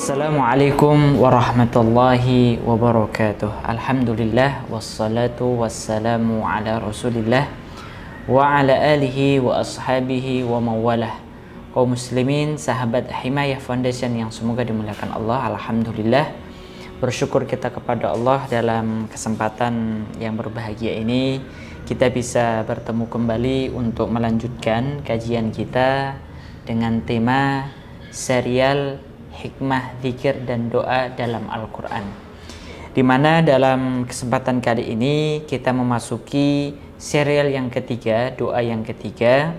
Assalamualaikum warahmatullahi wabarakatuh. Alhamdulillah wassalatu wassalamu ala Rasulillah wa ala alihi wa ashabihi wa mawalah. Kaum muslimin, sahabat Himayah Foundation yang semoga dimuliakan Allah. Alhamdulillah, bersyukur kita kepada Allah dalam kesempatan yang berbahagia ini kita bisa bertemu kembali untuk melanjutkan kajian kita dengan tema serial hikmah, zikir, dan doa dalam Al-Quran, di mana dalam kesempatan kali ini kita memasuki serial yang ketiga, doa yang ketiga,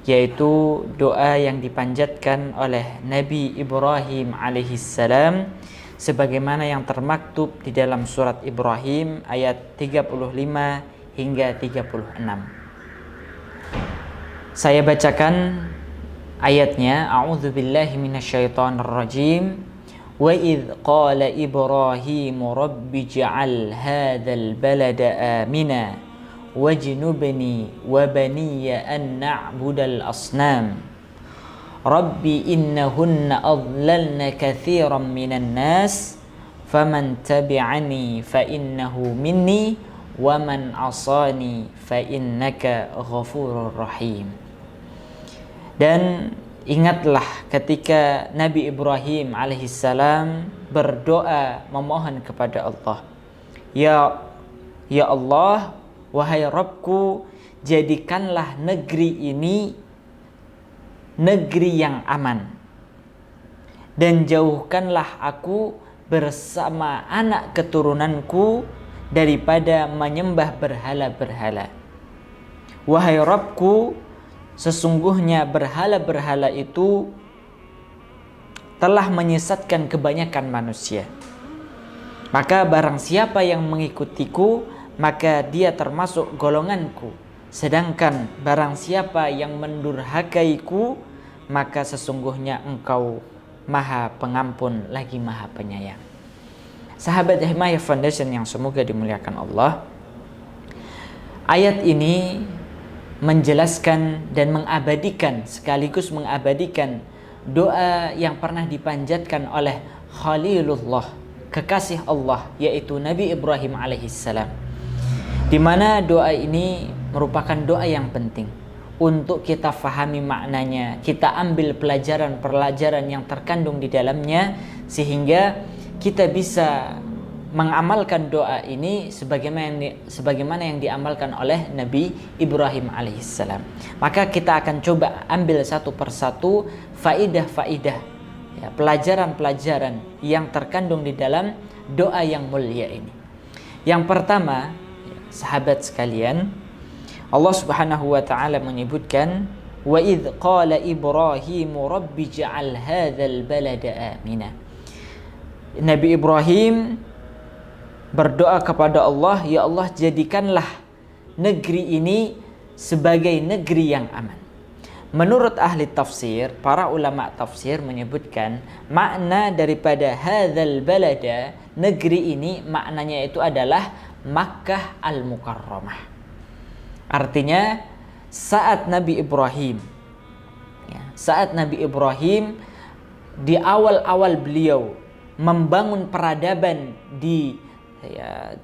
yaitu doa yang dipanjatkan oleh Nabi Ibrahim alaihissalam sebagaimana yang termaktub di dalam surat Ibrahim ayat 35 hingga 36. Saya bacakan ayatnya. A'udzubillahi minasyaitonirrajim. Wa idz qala Ibrahim rabbi ij'al hadzal balada amina wajnubni wa baniya an na'budal asnam. Rabbi innahunna adlalna katsiran minan nas faman tabi'ani fa innahu minni wa man 'asani fa innaka ghafurur rahim. Dan ingatlah ketika Nabi Ibrahim alaihissalam berdoa memohon kepada Allah, Ya Allah, wahai Rabbku, jadikanlah negeri ini negeri yang aman, dan jauhkanlah aku bersama anak keturunanku daripada menyembah berhala-berhala. Wahai Rabbku, sesungguhnya berhala-berhala itu telah menyesatkan kebanyakan manusia. Maka barang siapa yang mengikutiku, maka dia termasuk golonganku. Sedangkan barang siapa yang mendurhakaiku, maka sesungguhnya engkau Maha Pengampun lagi Maha Penyayang. Sahabat Himayah Foundation yang semoga dimuliakan Allah, ayat ini menjelaskan dan mengabadikan, sekaligus mengabadikan doa yang pernah dipanjatkan oleh Khalilullah, kekasih Allah, yaitu Nabi Ibrahim alaihissalam, di mana doa ini merupakan doa yang penting untuk kita fahami maknanya, kita ambil pelajaran yang terkandung di dalamnya, sehingga kita bisa mengamalkan doa ini sebagaimana yang diamalkan oleh Nabi Ibrahim alaihissalam. Maka kita akan coba ambil satu persatu faidah-faidah, ya, pelajaran-pelajaran yang terkandung di dalam doa yang mulia ini. Yang pertama, sahabat sekalian, Allah Subhanahu wa taala menyebutkan, wa idz qala Ibrahim rabbi ij'al hadzal balada amina. Nabi Ibrahim berdoa kepada Allah, Ya Allah, jadikanlah negeri ini sebagai negeri yang aman. Menurut ahli tafsir, para ulama tafsir menyebutkan makna daripada hadzal balada, negeri ini, maknanya itu adalah Makkah al-Mukarramah. Artinya saat Nabi Ibrahim di awal-awal beliau membangun peradaban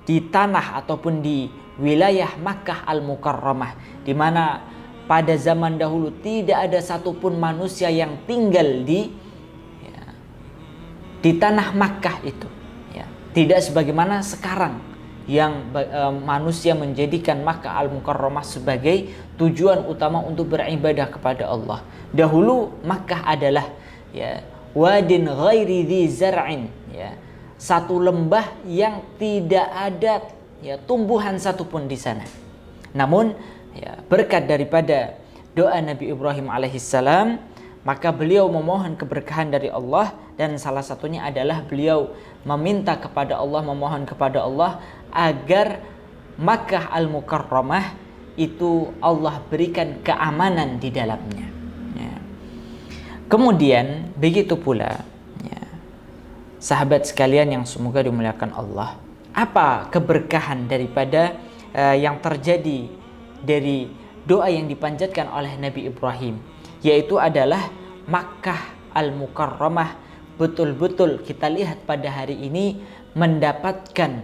di tanah ataupun di wilayah Makkah al-Mukarramah, di mana pada zaman dahulu tidak ada satupun manusia yang tinggal di tanah Makkah itu, ya. Tidak sebagaimana sekarang yang manusia menjadikan Makkah al-Mukarramah sebagai tujuan utama untuk beribadah kepada Allah. Dahulu Makkah adalah wadin ghairi dzi zar'in, satu lembah yang tidak ada tumbuhan satupun di sana. Namun berkat daripada doa Nabi Ibrahim alaihissalam, maka beliau memohon keberkahan dari Allah, dan salah satunya adalah beliau meminta kepada Allah, memohon kepada Allah agar Makkah al-Mukarramah itu Allah berikan keamanan di dalamnya. Kemudian begitu pula, sahabat sekalian yang semoga dimuliakan Allah, apa keberkahan daripada yang terjadi dari doa yang dipanjatkan oleh Nabi Ibrahim, yaitu adalah Makkah al-Mukarramah betul-betul kita lihat pada hari ini mendapatkan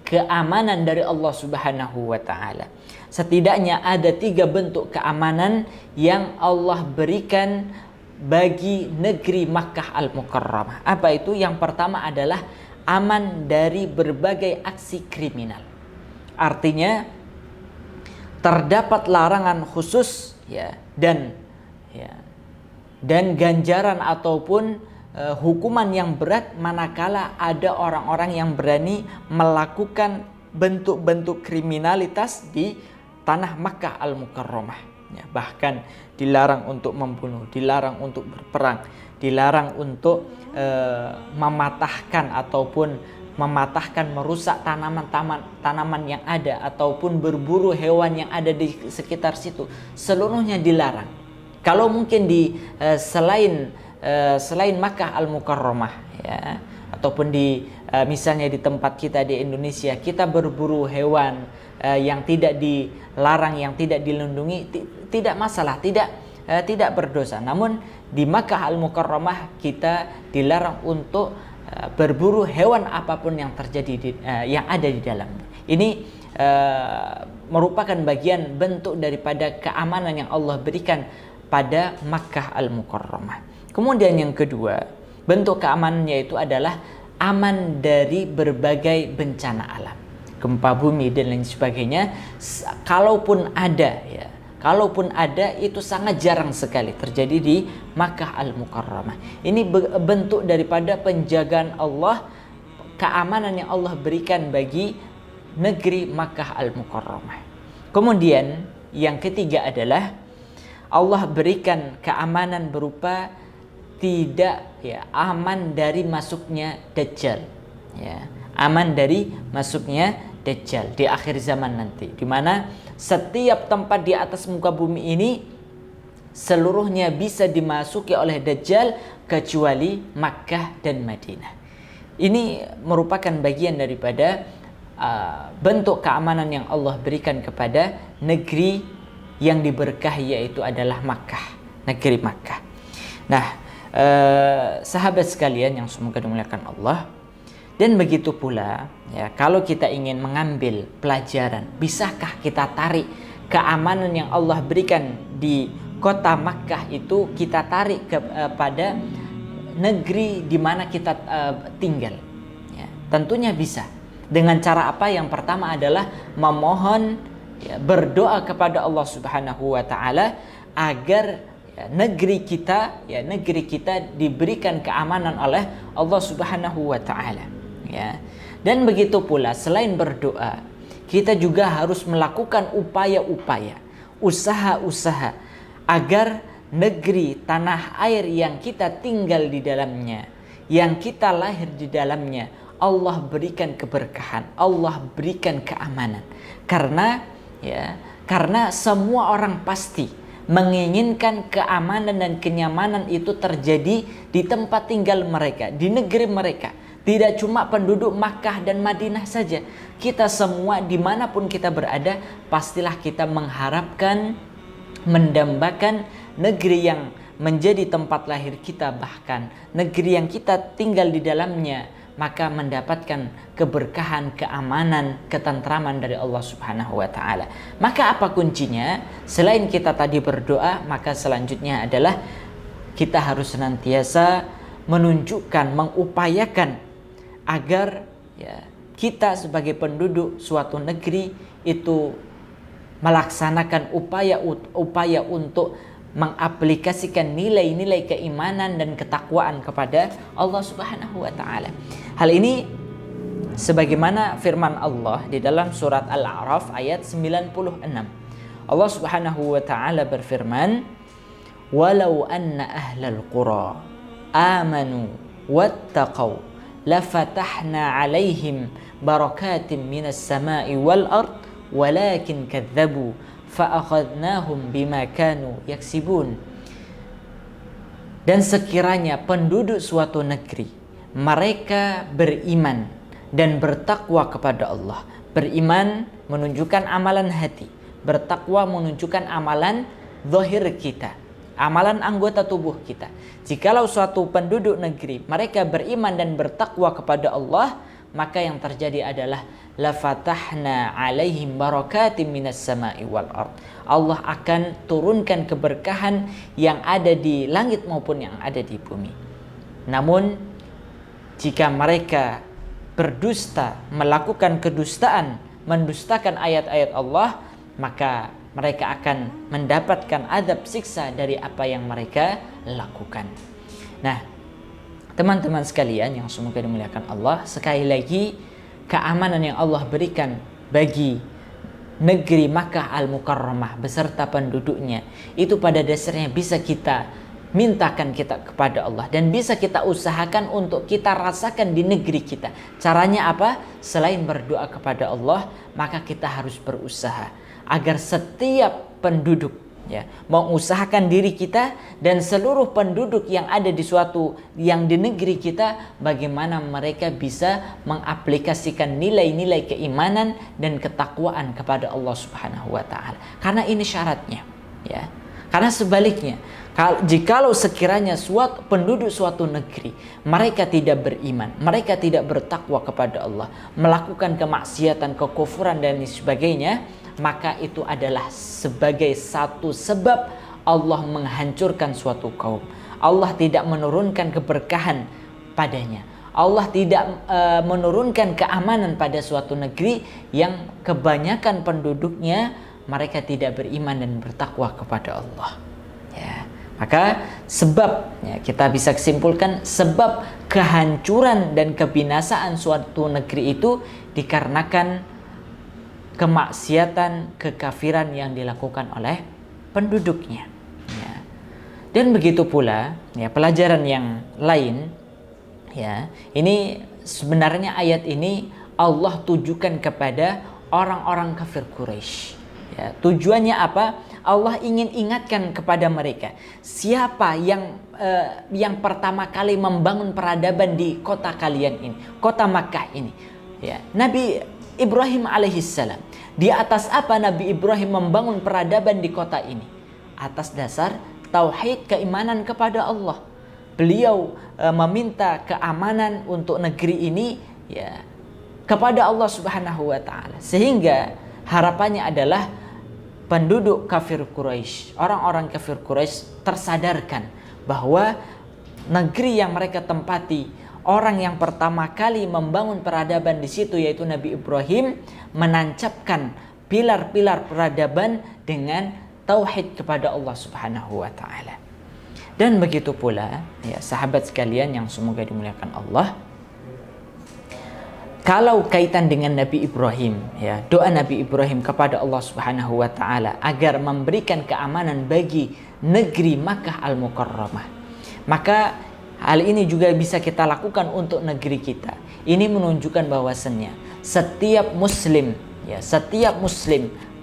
keamanan dari Allah Subhanahu wa taala. Setidaknya ada 3 bentuk keamanan yang Allah berikan bagi negeri Makkah Al-Mukarramah. Apa itu? Yang pertama adalah aman dari berbagai aksi kriminal. Artinya terdapat larangan khusus dan ganjaran ataupun hukuman yang berat manakala ada orang-orang yang berani melakukan bentuk-bentuk kriminalitas di tanah Makkah Al-Mukarramah. Bahkan dilarang untuk membunuh, dilarang untuk berperang, dilarang untuk mematahkan ataupun merusak tanaman yang ada ataupun berburu hewan yang ada di sekitar situ. Seluruhnya dilarang. Kalau mungkin di selain Makkah Al-Mukarramah ataupun di misalnya di tempat kita di Indonesia, kita berburu hewan yang tidak dilarang, yang tidak dilindungi, tidak masalah, tidak berdosa. Namun di Makkah Al-Mukarramah kita dilarang untuk berburu hewan apapun yang terjadi yang ada di dalam. Ini merupakan bagian bentuk daripada keamanan yang Allah berikan pada Makkah Al-Mukarramah. Kemudian yang kedua, bentuk keamanan yaitu adalah aman dari berbagai bencana alam, gempa bumi dan lain sebagainya. Kalaupun ada itu sangat jarang sekali terjadi di Makkah Al-Mukarramah. Ini bentuk daripada penjagaan Allah, keamanan yang Allah berikan bagi negeri Makkah Al-Mukarramah. Kemudian yang ketiga adalah Allah berikan keamanan berupa aman dari masuknya Dajjal. Aman dari masuknya Dajjal di akhir zaman nanti, di mana setiap tempat di atas muka bumi ini seluruhnya bisa dimasuki oleh Dajjal kecuali Makkah dan Madinah. Ini merupakan bagian daripada bentuk keamanan yang Allah berikan kepada negeri yang diberkahi, yaitu adalah Makkah, negeri Makkah. Nah, sahabat sekalian yang semoga dimuliakan Allah, dan begitu pula kalau kita ingin mengambil pelajaran, bisakah kita tarik keamanan yang Allah berikan di kota Makkah itu kita tarik kepada negeri di mana kita tinggal? Tentunya bisa. Dengan cara apa? Yang pertama adalah memohon, berdoa kepada Allah Subhanahu wa taala agar negeri kita diberikan keamanan oleh Allah Subhanahu wa taala. Dan begitu pula selain berdoa, kita juga harus melakukan upaya-upaya, usaha-usaha agar negeri tanah air yang kita tinggal di dalamnya, yang kita lahir di dalamnya, Allah berikan keberkahan, Allah berikan keamanan. Karena semua orang pasti menginginkan keamanan dan kenyamanan itu terjadi di tempat tinggal mereka, di negeri mereka. Tidak cuma penduduk Makkah dan Madinah saja. Kita semua dimanapun kita berada, pastilah kita mengharapkan, mendambakan negeri yang menjadi tempat lahir kita, bahkan negeri yang kita tinggal di dalamnya, maka mendapatkan keberkahan, keamanan, ketentraman dari Allah Subhanahu wa taala. Maka apa kuncinya? Selain kita tadi berdoa, maka selanjutnya adalah kita harus senantiasa menunjukkan, mengupayakan agar kita sebagai penduduk suatu negeri itu melaksanakan upaya untuk mengaplikasikan nilai-nilai keimanan dan ketakwaan kepada Allah Subhanahu wa taala. Hal ini sebagaimana firman Allah di dalam surat Al-A'raf ayat 96. Allah Subhanahu wa taala berfirman, "Walau anna ahlal qura amanu wattaqau lafatahna 'alaihim barakatim minas sama'i wal ard walakin kadzabu fa'akhadnahum bima kanu yaksibun." Dan sekiranya penduduk suatu negeri mereka beriman dan bertakwa kepada Allah. Beriman menunjukkan amalan hati, bertakwa menunjukkan amalan zahir kita. amalan anggota tubuh kita. Jikalau suatu penduduk negeri mereka beriman dan bertakwa kepada Allah, maka yang terjadi adalah la fatahna alaihim barakatim minas sama'i wal ard. Allah akan turunkan keberkahan yang ada di langit maupun yang ada di bumi. Namun jika mereka berdusta, melakukan kedustaan, mendustakan ayat-ayat Allah, maka mereka akan mendapatkan azab siksa dari apa yang mereka lakukan. Nah, teman-teman sekalian yang semoga dimuliakan Allah, sekali lagi keamanan yang Allah berikan bagi negeri Makkah Al-Mukarramah beserta penduduknya itu pada dasarnya bisa kita mintakan kita kepada Allah dan bisa kita usahakan untuk kita rasakan di negeri kita. Caranya apa? Selain berdoa kepada Allah, maka kita harus berusaha agar setiap penduduk mengusahakan diri kita dan seluruh penduduk yang ada di di negeri kita, bagaimana mereka bisa mengaplikasikan nilai-nilai keimanan dan ketakwaan kepada Allah Subhanahu wa taala. Karena ini syaratnya, ya. Karena sebaliknya, jikalau sekiranya penduduk suatu negeri mereka tidak beriman, mereka tidak bertakwa kepada Allah, melakukan kemaksiatan, kekufuran dan sebagainya, maka itu adalah sebagai satu sebab Allah menghancurkan suatu kaum. Allah tidak menurunkan keberkahan padanya. Allah tidak menurunkan keamanan pada suatu negeri yang kebanyakan penduduknya mereka tidak beriman dan bertakwa kepada Allah. Ya, maka sebab, kita bisa simpulkan sebab kehancuran dan kebinasaan suatu negeri itu dikarenakan kemaksiatan, kekafiran yang dilakukan oleh penduduknya. Ya. Dan begitu pula, pelajaran yang lain, ini sebenarnya ayat ini Allah tujukan kepada orang-orang kafir Quraisy. Ya, tujuannya apa? Allah ingin ingatkan kepada mereka siapa yang pertama kali membangun peradaban di kota kalian ini, kota Makkah ini. Ya, Nabi Ibrahim alaihissalam. Di atas apa Nabi Ibrahim membangun peradaban di kota ini? Atas dasar tauhid, keimanan kepada Allah. Beliau meminta keamanan untuk negeri ini kepada Allah Subhanahu wa taala. Sehingga harapannya adalah penduduk kafir Quraisy, orang-orang kafir Quraisy tersadarkan bahwa negeri yang mereka tempati, orang yang pertama kali membangun peradaban di situ yaitu Nabi Ibrahim, menancapkan pilar-pilar peradaban dengan tauhid kepada Allah Subhanahu wa taala. Dan begitu pula, sahabat sekalian yang semoga dimuliakan Allah, kalau kaitan dengan Nabi Ibrahim, doa Nabi Ibrahim kepada Allah Subhanahu wa taala agar memberikan keamanan bagi negeri Makkah Al-Mukarramah, maka hal ini juga bisa kita lakukan untuk negeri kita. Ini menunjukkan bahwasannya setiap muslim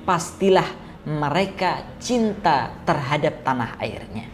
pastilah mereka cinta terhadap tanah airnya.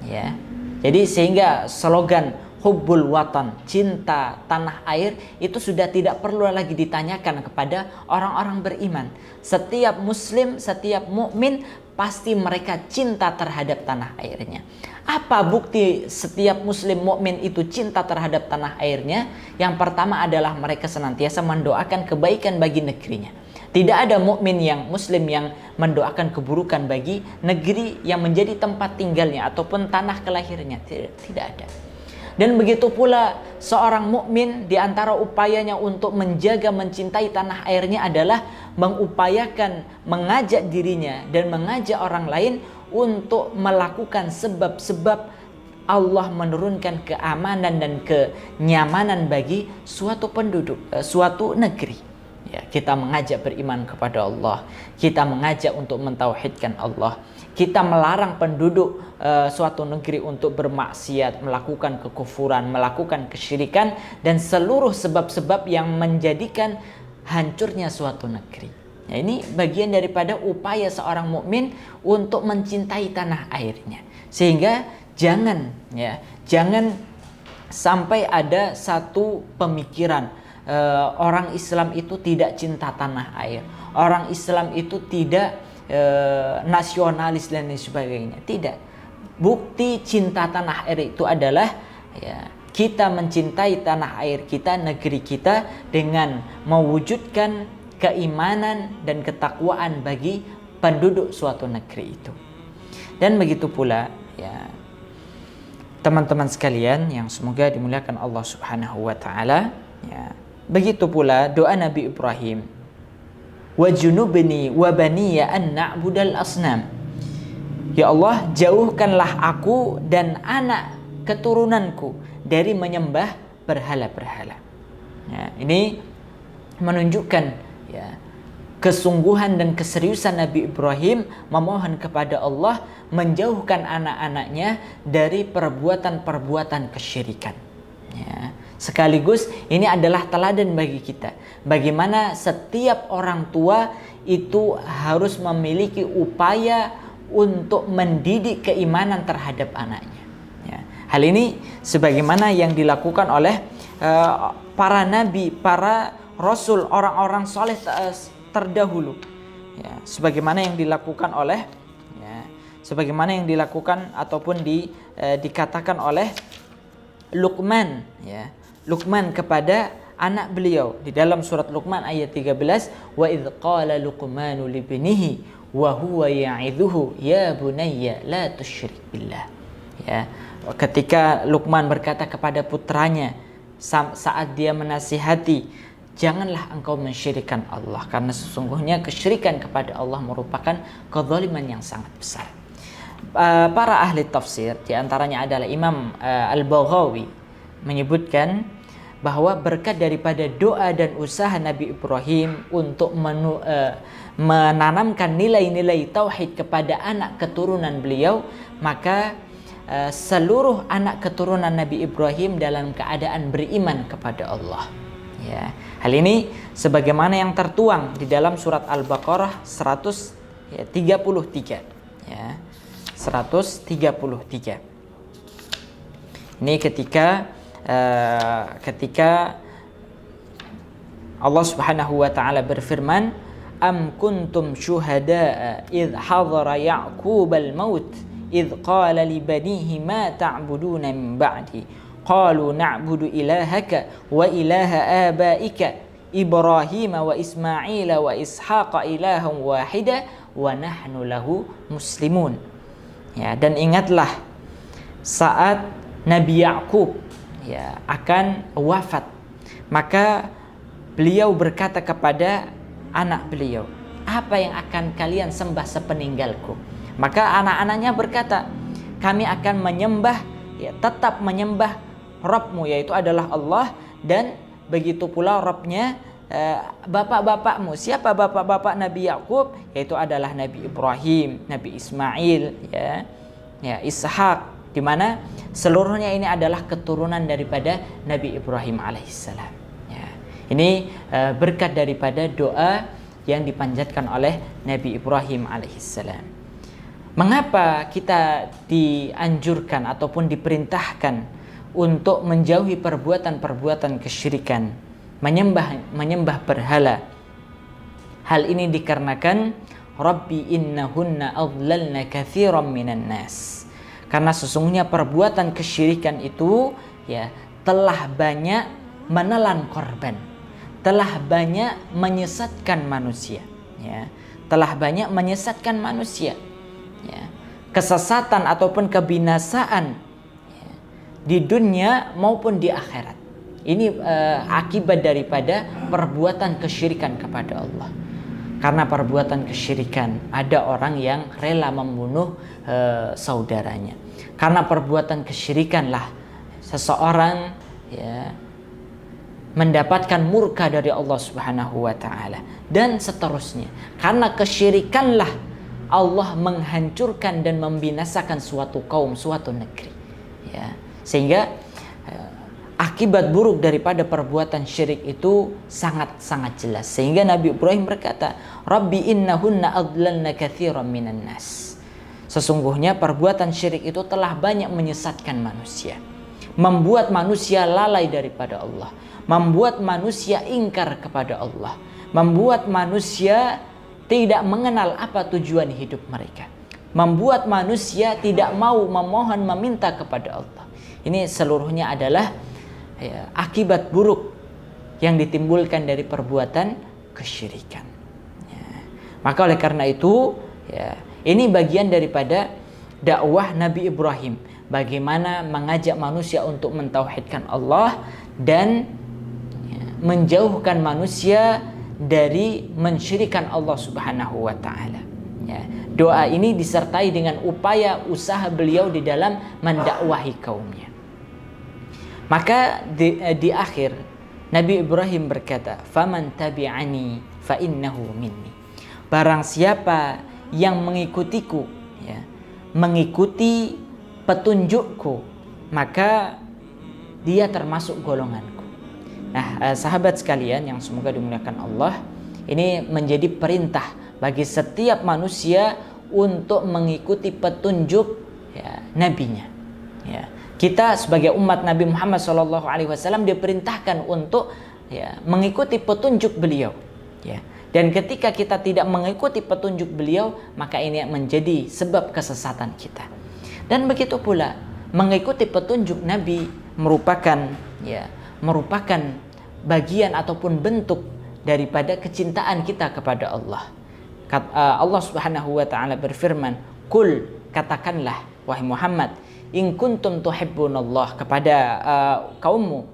Ya. Jadi sehingga slogan hubbul watan, cinta tanah air, itu sudah tidak perlu lagi ditanyakan kepada orang-orang beriman. Setiap muslim, setiap mukmin pasti mereka cinta terhadap tanah airnya. Apa bukti setiap muslim mukmin itu cinta terhadap tanah airnya? Yang pertama adalah mereka senantiasa mendoakan kebaikan bagi negerinya. Tidak ada mukmin yang muslim yang mendoakan keburukan bagi negeri yang menjadi tempat tinggalnya ataupun tanah kelahirannya. Tidak ada. Dan begitu pula seorang mukmin di antara upayanya untuk menjaga mencintai tanah airnya adalah mengupayakan mengajak dirinya dan mengajak orang lain untuk melakukan sebab-sebab Allah menurunkan keamanan dan kenyamanan bagi suatu penduduk, suatu negeri. Ya, kita mengajak beriman kepada Allah, kita mengajak untuk mentauhidkan Allah, kita melarang penduduk suatu negeri untuk bermaksiat, melakukan kekufuran, melakukan kesyirikan dan seluruh sebab-sebab yang menjadikan hancurnya suatu negeri. Ya, ini bagian daripada upaya seorang mukmin untuk mencintai tanah airnya. Sehingga jangan sampai ada satu pemikiran orang Islam itu tidak cinta tanah air, orang Islam itu tidak nasionalis dan lain sebagainya. Tidak. bukti cinta tanah air itu adalah ya, kita mencintai tanah air kita, negeri kita, dengan mewujudkan keimanan dan ketakwaan bagi penduduk suatu negeri itu. Dan begitu pula ya teman-teman sekalian yang semoga dimuliakan Allah Subhanahu wa taala, ya. Begitu pula doa Nabi Ibrahim, wajnubni wa baniya an na'budal asnam. Ya Allah, jauhkanlah aku dan anak keturunanku dari menyembah berhala-berhala. Ya, ini menunjukkan ya kesungguhan dan keseriusan Nabi Ibrahim memohon kepada Allah menjauhkan anak-anaknya dari perbuatan-perbuatan kesyirikan. Ya. Sekaligus ini adalah teladan bagi kita. Bagaimana setiap orang tua itu harus memiliki upaya untuk mendidik keimanan terhadap anaknya. Ya. Hal ini sebagaimana yang dilakukan oleh para nabi, para rasul, orang-orang soleh terdahulu. Ya, sebagaimana yang dilakukan oleh sebagaimana yang dilakukan ataupun dikatakan oleh Luqman, ya. Luqman kepada anak beliau di dalam surat Luqman ayat 13, wa idz qala luqmanu libnihi wa huwa ya'idhuhu ya bunayya la tusyrik billah. Ya, ketika Luqman berkata kepada putranya saat dia menasihati, janganlah engkau mensyirikkan Allah, karena sesungguhnya kesyirikan kepada Allah merupakan kezaliman yang sangat besar. Para ahli tafsir, diantaranya adalah Imam Al-Baghawi, menyebutkan bahwa berkat daripada doa dan usaha Nabi Ibrahim untuk menanamkan nilai-nilai tauhid kepada anak keturunan beliau, maka seluruh anak keturunan Nabi Ibrahim dalam keadaan beriman kepada Allah. Ya, hal ini sebagaimana yang tertuang di dalam surat Al-Baqarah 133. Ya, 133. Ini ketika Allah Subhanahu wa taala berfirman, am kuntum syuhada'a idh hadara ya'qubal maut idh qala li banihi ma ta'buduna min ba'di qalu na'budu ilahaka wa ilaha abaika Ibrahim wa Ismail wa Ishaqa ilahan wahida wa nahnu lahu muslimun. Ya, dan ingatlah saat Nabi Ya'qub ya akan wafat, maka beliau berkata kepada anak beliau, apa yang akan kalian sembah sepeninggalku? Maka anak-anaknya berkata, kami akan menyembah, ya, tetap menyembah Rabbmu, yaitu adalah Allah, dan begitu pula Rabbnya bapak-bapakmu. Siapa bapak-bapak Nabi Ya'qub? Yaitu adalah Nabi Ibrahim, Nabi Ismail, ya Ishak, di mana seluruhnya ini adalah keturunan daripada Nabi Ibrahim alaihissalam. Ya, ini berkat daripada doa yang dipanjatkan oleh Nabi Ibrahim alaihissalam. Mengapa kita dianjurkan ataupun diperintahkan untuk menjauhi perbuatan-perbuatan kesyirikan, menyembah berhala? Hal ini dikarenakan Rabbi innahunna adlalna katsiran minan nas. Karena sesungguhnya perbuatan kesyirikan itu ya telah banyak menelan korban, telah banyak menyesatkan manusia, ya. Telah banyak menyesatkan manusia. Ya. Kesesatan ataupun kebinasaan ya, di dunia maupun di akhirat. Ini akibat daripada perbuatan kesyirikan kepada Allah. Karena perbuatan kesyirikan, ada orang yang rela membunuh saudaranya. Karena perbuatan kesyirikanlah seseorang ya mendapatkan murka dari Allah Subhanahu wa taala, dan seterusnya. Karena kesyirikanlah Allah menghancurkan dan membinasakan suatu kaum, suatu negeri. Ya. Sehingga akibat buruk daripada perbuatan syirik itu sangat-sangat jelas. Sehingga Nabi Ibrahim berkata, Rabbi innahunna adlalna katsiran minan nas. Sesungguhnya perbuatan syirik itu telah banyak menyesatkan manusia, membuat manusia lalai daripada Allah, membuat manusia ingkar kepada Allah, membuat manusia tidak mengenal apa tujuan hidup mereka. membuat manusia tidak mau memohon meminta kepada Allah. Ini seluruhnya adalah akibat buruk yang ditimbulkan dari perbuatan kesyirikan. Maka oleh karena itu, ini bagian daripada dakwah Nabi Ibrahim, bagaimana mengajak manusia untuk mentauhidkan Allah dan menjauhkan manusia dari mensyirikan Allah Subhanahu wa taala. Doa ini disertai dengan upaya usaha beliau di dalam mendakwahi kaumnya. Maka di akhir Nabi Ibrahim berkata, "Faman tabi'ani fa innahu minni." Barang siapa yang mengikutiku, mengikuti petunjukku, maka dia termasuk golonganku. Nah, sahabat sekalian yang semoga dimuliakan Allah, ini menjadi perintah bagi setiap manusia untuk mengikuti petunjuk nabinya. Kita sebagai umat Nabi Muhammad SAW diperintahkan untuk mengikuti petunjuk beliau. Dan ketika kita tidak mengikuti petunjuk beliau, maka ini menjadi sebab kesesatan kita. Dan begitu pula mengikuti petunjuk Nabi merupakan bagian ataupun bentuk daripada kecintaan kita kepada Allah. Allah Subhanahu wa taala berfirman, "Qul," katakanlah wahai Muhammad, "in kuntum tuhibbunallah," kepada kaummu,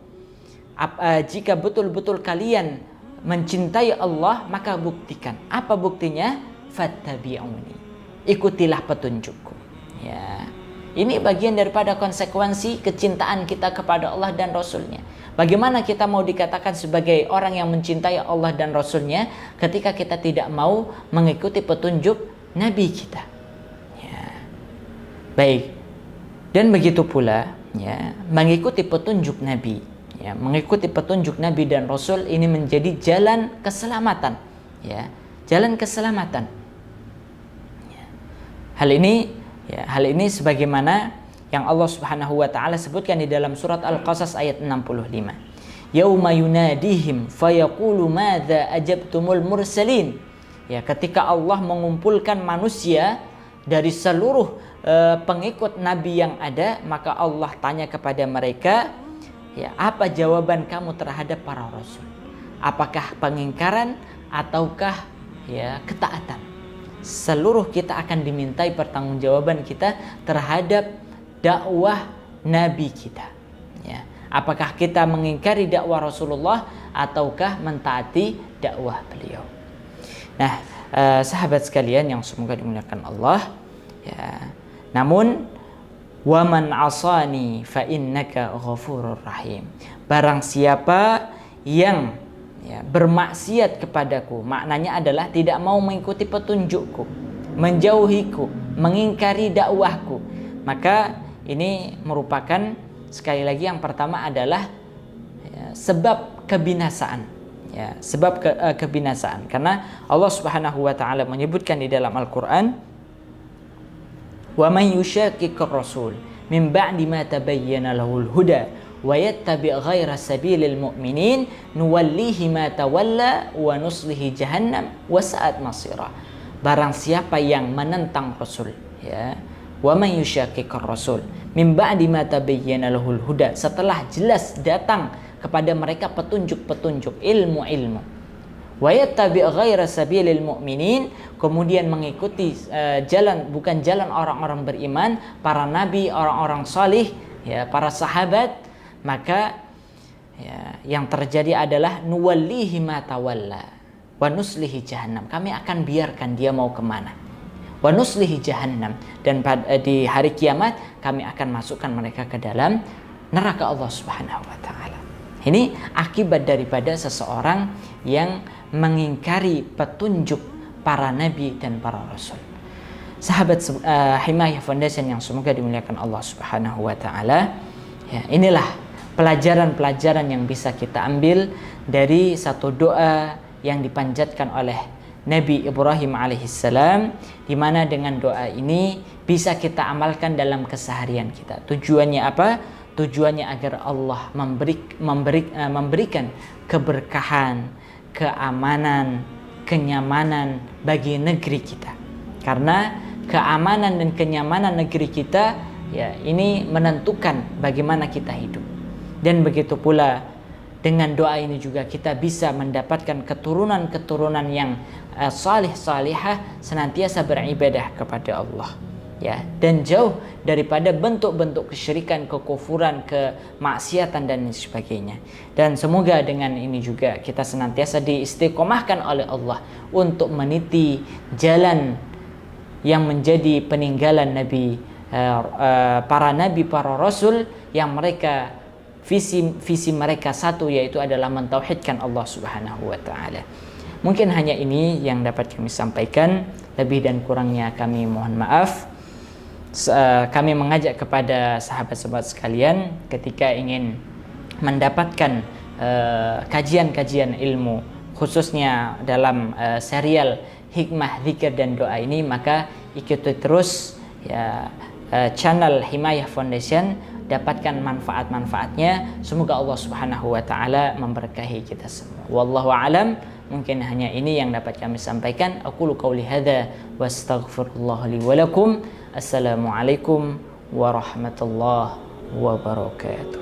jika betul-betul kalian mencintai Allah, maka buktikan. Apa buktinya? Fattabi'uni, ikutilah petunjukku. Ini bagian daripada konsekuensi kecintaan kita kepada Allah dan Rasulnya. Bagaimana kita mau dikatakan sebagai orang yang mencintai Allah dan Rasulnya ketika kita tidak mau mengikuti petunjuk Nabi kita? Baik. Dan begitu pula mengikuti petunjuk Nabi, mengikuti petunjuk Nabi dan Rasul ini menjadi jalan keselamatan, jalan keselamatan. Hal ini sebagaimana yang Allah Subhanahu wa taala sebutkan di dalam surat Al-Qasas ayat 65. Yauma yunadihim fayaqulu madza ajabtumul mursalin. Ketika Allah mengumpulkan manusia dari seluruh pengikut nabi yang ada, maka Allah tanya kepada mereka, apa jawaban kamu terhadap para rasul? Apakah pengingkaran ataukah ketaatan? Seluruh kita akan dimintai pertanggungjawaban kita terhadap dakwah Nabi kita. Apakah kita mengingkari dakwah Rasulullah ataukah mentaati dakwah beliau? Nah, sahabat sekalian yang semoga dimuliakan Allah, namun waman asani fa innaka ghafurur rahim. Barang siapa yang bermaksiat kepadaku, maknanya adalah tidak mau mengikuti petunjukku, menjauhiku, mengingkari dakwahku, maka ini merupakan, sekali lagi yang pertama adalah sebab kebinasaan, sebab kebinasaan. Karena Allah Subhanahu wa taala menyebutkan di dalam Al-Qur'an, "Wa man yushaqiqir rasul min ba'di ma tabayyana lahul huda wa yattabi' ghaira sabilil mu'minin nuwallihi ma tawalla wa nuslihi jahannam wa sa'at masira." Barang siapa yang menentang Rasul, wa man yushaqiqir rasul min ba'di ma tabayyana lahul huda, setelah jelas datang kepada mereka petunjuk-petunjuk, ilmu-ilmu, wa yattabi' ghaira sabilil mu'minin, kemudian mengikuti bukan jalan orang-orang beriman, para nabi, orang-orang salih, para sahabat, maka yang terjadi adalah nuwallihi ma tawalla wa nuslihi jahannam, kami akan biarkan dia mau kemana, wa nuslihi jahannam, dan di hari kiamat kami akan masukkan mereka ke dalam neraka Allah Subhanahu wa taala. Ini akibat daripada seseorang yang mengingkari petunjuk para nabi dan para rasul. Sahabat Himayah Foundation yang semoga dimuliakan Allah Subhanahu wa taala, inilah pelajaran-pelajaran yang bisa kita ambil dari satu doa yang dipanjatkan oleh Nabi Ibrahim alaihissalam, di mana dengan doa ini bisa kita amalkan dalam keseharian kita. Tujuannya apa? Tujuannya agar Allah memberikan keberkahan, keamanan, kenyamanan bagi negeri kita. Karena keamanan dan kenyamanan negeri kita, ya ini menentukan bagaimana kita hidup. Dan begitu pula dengan doa ini juga kita bisa mendapatkan keturunan-keturunan yang salih salihah, senantiasa beribadah kepada Allah, ya, dan jauh daripada bentuk-bentuk kesyirikan, kekufuran, kemaksiatan dan sebagainya. Dan semoga dengan ini juga kita senantiasa diistiqomahkan oleh Allah untuk meniti jalan yang menjadi peninggalan nabi, para nabi, para rasul, yang mereka visi mereka satu, yaitu adalah mentauhidkan Allah Subhanahu wa taala. Mungkin hanya ini yang dapat kami sampaikan, lebih dan kurangnya kami mohon maaf. Kami mengajak kepada sahabat-sahabat sekalian, ketika ingin mendapatkan kajian-kajian ilmu, khususnya dalam serial Hikmah Zikir dan Doa ini, maka ikuti terus ya channel Himayah Foundation, dapatkan manfaat-manfaatnya. Semoga Allah Subhanahu wa taala memberkahi kita semua. Wallahu alam. Mungkin hanya ini yang dapat kami sampaikan. Aqulu qauli hadza wa astaghfirullah li wa lakum. Assalamualaikum warahmatullahi wabarakatuh.